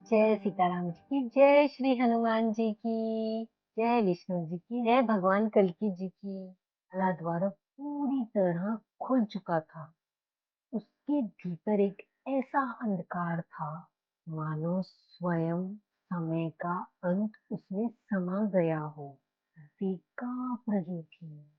जय सीताराम जी की, जय श्री हनुमान जी की, जय विष्णु जी की, जय भगवान कल्की जी की। अल्लाह द्वारा पूरी तरह खुल चुका था। उसके भीतर एक ऐसा अंधकार था, मानो स्वयं समय का अंत उसमें समा गया हो। सी कांप रही थी।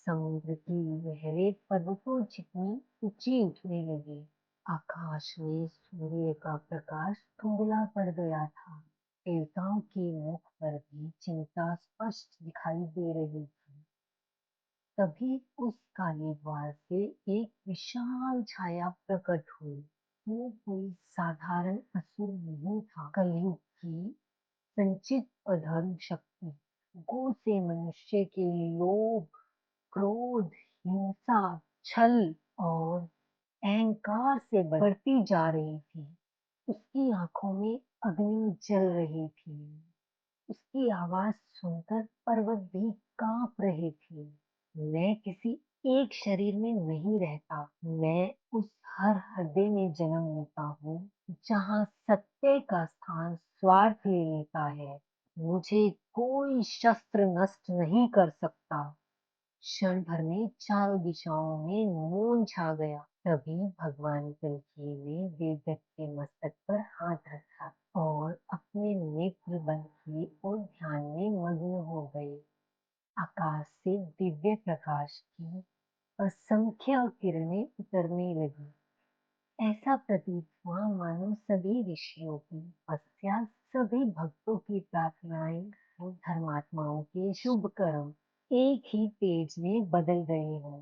समुद्र की लहरें पर्वतों जितनी ऊंची उठने लगी। आकाश में सूर्य का प्रकाश धुंधला पड़ गया था। देवताओं के मुख पर भी चिंता स्पष्ट दिखाई दे रही थी। तभी उस काले द्वार से एक विशाल छाया प्रकट हुई। वो कोई साधारण असुर नहीं था, कलयुग की संचित अधर्म शक्ति। गो से मनुष्य के लोभ, क्रोध, हिंसा, छल और अहंकार से बढ़ती जा रही थी। उसकी आंखों में अग्नि जल रही थी। उसकी आवाज सुनकर पर्वत भी कांप रहे थे। मैं किसी एक शरीर में नहीं रहता, मैं उस हर हृदय में जन्म लेता हूँ जहाँ सत्य का स्थान स्वार्थ ले लेता है। मुझे कोई शस्त्र नष्ट नहीं कर सकता। क्षण भर में चारों दिशाओं में मौन छा गया। तभी भगवान कल्की ने देवदत्त के मस्तक पर हाथ रखा और अपने नेत्र बंद किए और ध्यान में मग्न हो गए। आकाश से दिव्य प्रकाश की असंख्य किरणें उतरने लगी। ऐसा प्रतीत हुआ मानो सभी ऋषियों की तपस्या, सभी भक्तों की प्रार्थनाएं और धर्मात्माओं के शुभ कर्म एक ही तेज में बदल गए हों।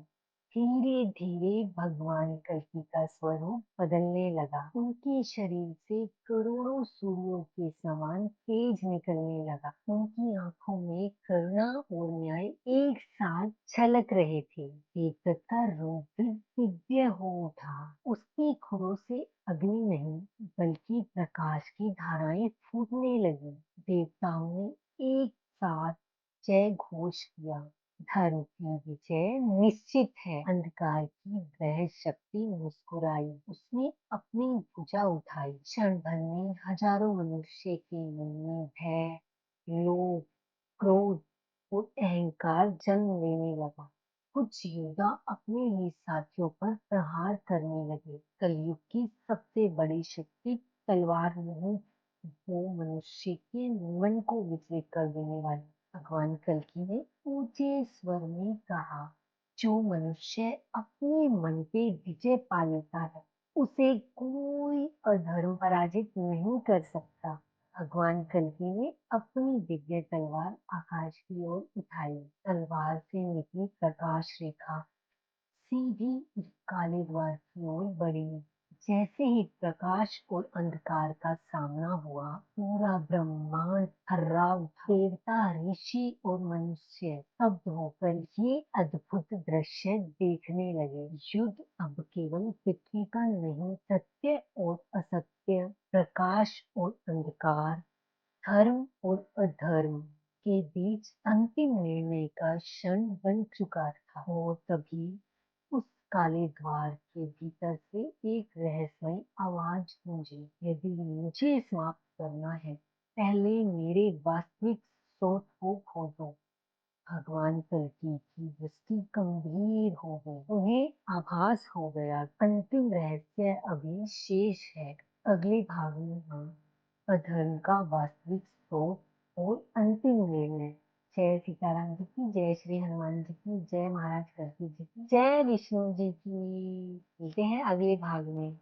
धीरे धीरे भगवान कल्की का स्वरूप बदलने लगा। उनके शरीर से करोड़ों सूर्यों के समान तेज निकलने लगा। उनकी आंखों में करुणा और न्याय एक साथ छलक रहे थे। देवदत्त का रूप भी दिव्य हो उठा। उसकी खुरों से अग्नि नहीं बल्कि प्रकाश की धाराएं फूटने लगी। देवताओं ने एक साथ जय घोष किया। धर्म की विजय निश्चित है। अंधकार की वह शक्ति मुस्कुराई। उसने अपनी भुजा उठाई। क्षण भर में हजारों मनुष्य के मन में भय, लोभ, क्रोध और अहंकार जन्म लेने लगा। कुछ योद्धा अपने ही साथियों पर प्रहार करने लगे। कलयुग की सबसे बड़ी शक्ति तलवार नहीं, वो मनुष्य के मन को विचलित कर देने वाली। भगवान कल्की ने ऊंचे स्वर में कहा, जो मनुष्य अपने मन पे विजय पा लेता है, उसे कोई अधर्म पराजित नहीं कर सकता। भगवान कल्की ने अपनी दिव्य तलवार आकाश की ओर उठाई। तलवार से निकली प्रकाश रेखा सीधी उस काले द्वार की ओर बढ़ी। जैसे ही प्रकाश और अंधकार का सामना हुआ, पूरा ब्रह्मांड थर्रा उठा। देवता, ऋषि और मनुष्य स्तब्ध होकर ये अद्भुत दृश्य देखने लगे। युद्ध अब केवल पृथ्वी का नहीं, सत्य और असत्य, प्रकाश और अंधकार, धर्म और अधर्म के बीच अंतिम निर्णय का क्षण बन चुका था। और तभी उस काले द्वार के भीतर से एक रहस्यमयी आवाज गूंजी, यदि मुझे समाप्त करना है, पहले मेरे वास्तविक स्रोत को खोजो। भगवान कल्की की दृष्टि गंभीर हो गई। उन्हें आभास हो गया, अंतिम रहस्य अभी शेष है। अगले भाग में हम अधर्म का वास्तविक स्रोत और अंतिम निर्णय। जय सीताराम जी की, जय श्री हनुमान जी की, जय महाराज कल्की जी की, जय विष्णु जी की। मिलते हैं अगले भाग में।